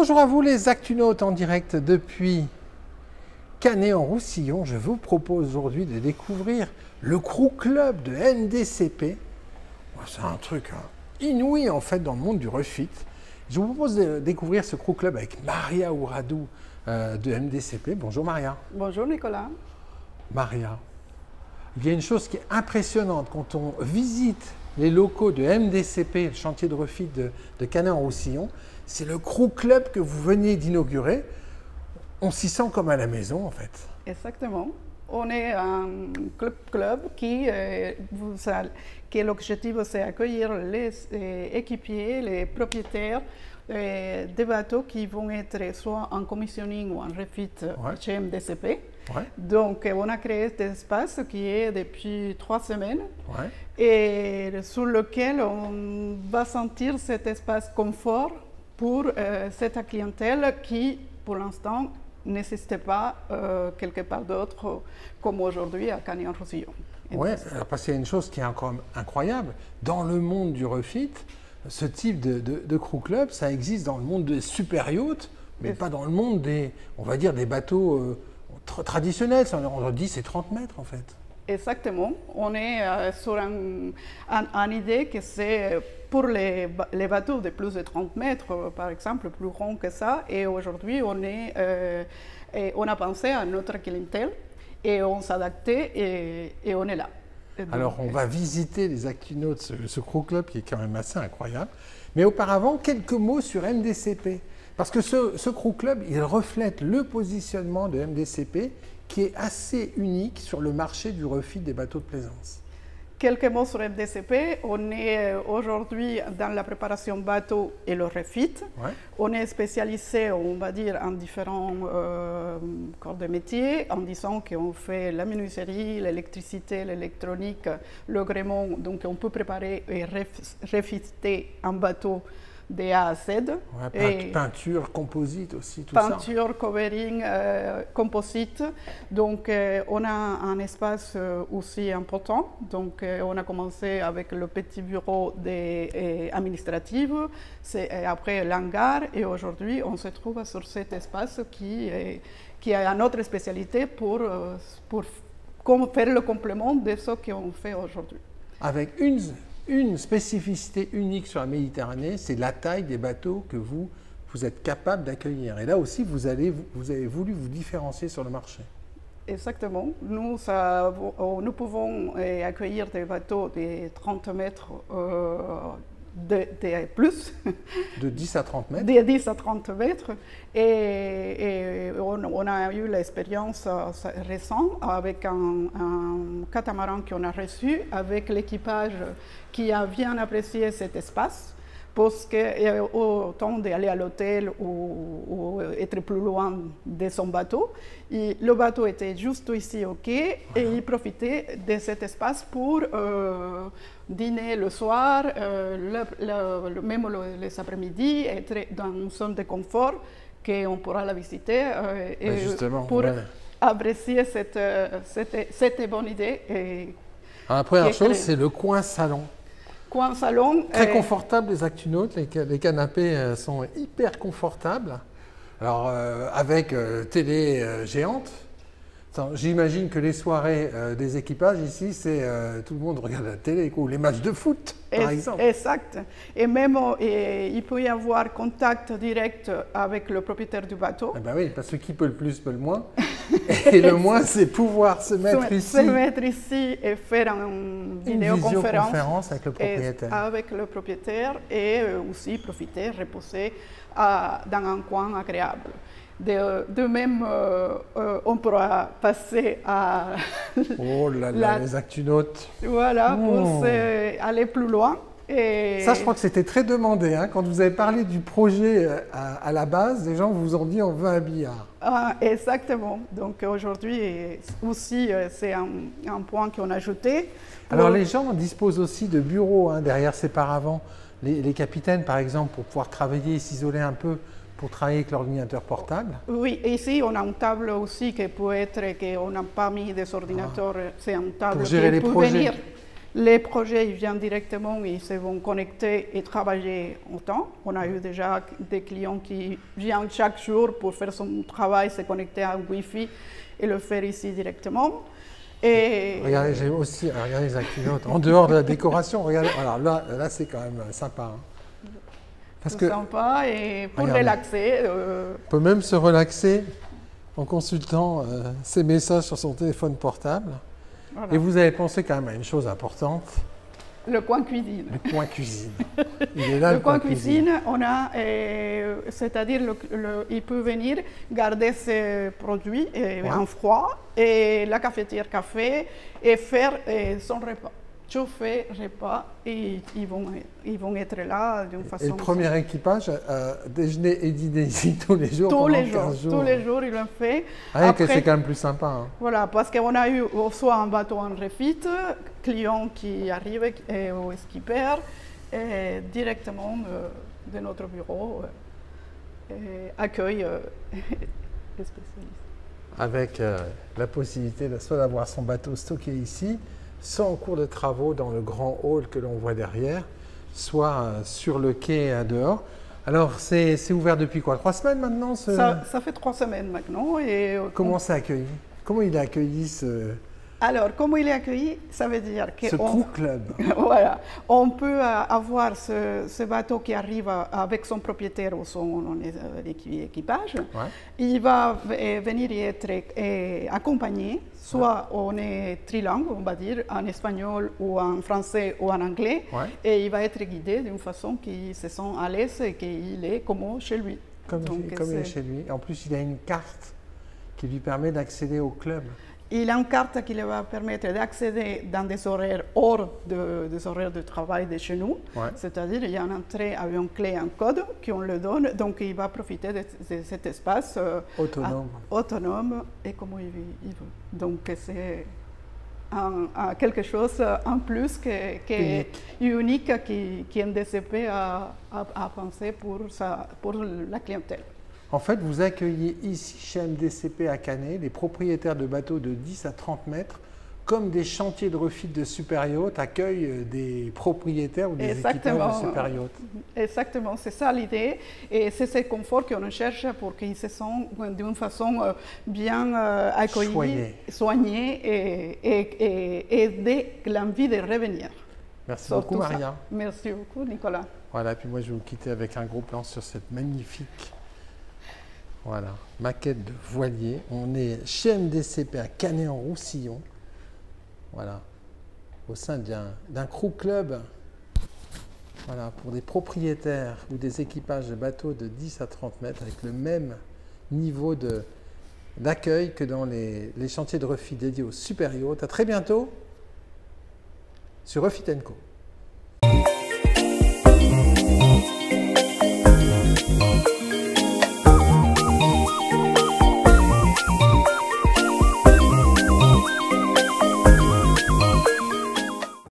Bonjour à vous les Actunautes en direct depuis Canet-en-Roussillon. Je vous propose aujourd'hui de découvrir le Crew Club de MDCP. C'est un truc inouï en fait dans le monde du refit. Je vous propose de découvrir ce Crew Club avec Maria Ouradou de MDCP. Bonjour Maria. Bonjour Nicolas. Maria, il y a une chose qui est impressionnante quand on visite les locaux de MDCP, le chantier de refit de Canet-en-Roussillon. C'est le Crew Club que vous veniez d'inaugurer. On s'y sent comme à la maison en fait. Exactement. On est un club qui l'objectif c'est accueillir les équipiers, les propriétaires des bateaux qui vont être soit en commissioning ou en refit chez MDCP. Ouais. Donc, on a créé cet espace qui est depuis 3 semaines et sur lequel on va sentir cet espace confort pour cette clientèle qui, pour l'instant, n'existait pas quelque part d'autre comme aujourd'hui à Canet-en-Roussillon. Oui, parce qu'il y a une chose qui est encore incroyable. Dans le monde du refit, ce type de crew club, ça existe dans le monde des super yachts, mais pas dans le monde des, on va dire, des bateaux traditionnels, c'est entre 10 et 30 mètres en fait. Exactement. On est sur une idée que c'est pour les bateaux de plus de 30 mètres, par exemple, plus grands que ça. Et aujourd'hui, on a pensé à notre clientèle et on s'est adapté et on est là. Alors, on va visiter les Actunautes, ce Crew Club qui est quand même assez incroyable. Mais auparavant, quelques mots sur MDCP. Parce que ce Crew Club, il reflète le positionnement de MDCP qui est assez unique sur le marché du refit des bateaux de plaisance. Quelques mots sur MDCP. On est aujourd'hui dans la préparation bateau et le refit. On est spécialisé, on va dire, en différents corps de métier, en disant qu'on fait la menuiserie, l'électricité, l'électronique, le gréement. Donc on peut préparer et refiter un bateau de A à Z. Peinture, composite aussi, tout peinture, ça. Covering, composite. Donc, on a un espace aussi important. Donc, on a commencé avec le petit bureau administratif, après l'hangar, et aujourd'hui, on se trouve sur cet espace qui a une autre spécialité pour faire le complément de ce qu'on fait aujourd'hui. Avec une spécificité unique sur la Méditerranée, c'est la taille des bateaux que vous êtes capable d'accueillir. Et là aussi, vous avez voulu vous différencier sur le marché. Exactement. Nous pouvons accueillir des bateaux de 30 mètres de plus. De 10 à 30 mètres. De 10 à 30 mètres. Et on a eu l'expérience récente avec un catamaran qu'on a reçu, avec l'équipage qui a bien apprécié cet espace, parce qu'au temps d'aller à l'hôtel ou être plus loin de son bateau, le bateau était juste ici au quai et il profitait de cet espace pour dîner le soir, même les après-midi, être dans une zone de confort qu'on pourra la visiter pour apprécier cette bonne idée. La première chose, c'est le coin salon. Coin salon. Très confortable, les Actunautes, les canapés sont hyper confortables. Alors, avec télé géante. J'imagine que les soirées des équipages ici, c'est tout le monde regarde la télé, ou les matchs de foot, par exemple. Exact. Et même, il peut y avoir contact direct avec le propriétaire du bateau. Ah ben oui, parce que qui peut le plus, peut le moins. Et le moins, c'est pouvoir se mettre ici. Se mettre ici et faire une vidéoconférence avec le propriétaire. Avec le propriétaire et aussi profiter, reposer dans un coin agréable. De même, on pourra passer à oh là là, les Actunautes. Voilà, pour aller plus loin. Et ça, je crois que c'était très demandé. Hein. Quand vous avez parlé du projet à la base, les gens vous ont dit on veut un billard. Ah, exactement. Donc aujourd'hui aussi, c'est un point qu'on a ajouté. Alors les gens disposent aussi de bureaux derrière ces paravents. Les capitaines, par exemple, pour pouvoir travailler et s'isoler un peu, pour travailler avec l'ordinateur portable. Oui, ici on a une table aussi qui peut être, qu'on n'a pas mis des ordinateurs, c'est une table pour gérer les projets. Les projets ils viennent directement, ils se vont connecter et travailler autant. On a eu déjà des clients qui viennent chaque jour pour faire son travail, se connecter à un Wi-Fi et le faire ici directement. Et regardez, j'ai aussi regardez les Aquinotes. En dehors de la décoration, regardez, alors là c'est quand même sympa. Hein. Parce que sympa et pour relaxer. On peut même se relaxer en consultant ses messages sur son téléphone portable. Voilà. Et vous avez pensé quand même à une chose importante. Le coin cuisine. Le coin cuisine. Il est là, le coin cuisine, on a, c'est-à-dire il peut venir garder ses produits en froid et la cafetière café et faire son repas. Chauffer, repas et ils vont être là d'une façon. Et le premier équipage, déjeuner et dîner ici tous les jours pendant 15 jours. Tous les jours, ils l'ont fait. Ah, après, c'est quand même plus sympa. Hein. Voilà, parce qu'on a eu soit un bateau en refit, client qui arrive au skipper, et directement de notre bureau, accueille les spécialistes. Avec la possibilité soit d'avoir son bateau stocké ici, soit en cours de travaux dans le grand hall que l'on voit derrière, soit sur le quai dehors. Alors, c'est ouvert depuis quoi? 3 semaines maintenant ça fait 3 semaines maintenant. Et comment c'est accueilli? Comment il est accueilli ce... Alors, comment il est accueilli? Ça veut dire que... Ce crew club. Voilà. On peut avoir ce bateau qui arrive avec son propriétaire ou son équipage. Ouais. Il va venir y être accompagné. Soit on est trilingue, on va dire, en espagnol ou en français ou en anglais. Ouais. Et il va être guidé d'une façon qu'il se sent à l'aise et qu'il est comme chez lui. Comme il est chez lui. En plus, il a une carte qui lui permet d'accéder au club. Il a une carte qui lui va permettre d'accéder dans des horaires hors des horaires de travail de chez nous. Ouais. C'est-à-dire il y a une entrée avec une clé, un code qu'on le donne. Donc il va profiter de cet espace autonome et comme il veut. Donc c'est quelque chose en plus qui est unique qui NDCP a pensé pour la clientèle. En fait, vous accueillez ici, chez MDCP à Canet, les propriétaires de bateaux de 10 à 30 mètres, comme des chantiers de refit de super yachts accueillent des propriétaires ou des équipages de super yachts. Exactement, c'est ça l'idée. Et c'est ce confort qu'on cherche pour qu'ils se sentent d'une façon bien accueillis, soignés et aient l'envie de revenir. Merci beaucoup, Maria. Ça. Merci beaucoup, Nicolas. Voilà, puis moi je vais vous quitter avec un gros plan sur cette magnifique... Voilà, maquette de voilier. On est chez MDCP à Canet-en-Roussillon. Voilà, au sein d'un crew club. Voilà, pour des propriétaires ou des équipages de bateaux de 10 à 30 mètres avec le même niveau d'accueil que dans les chantiers de refit dédiés aux super yachts. À très bientôt sur Refit & Co.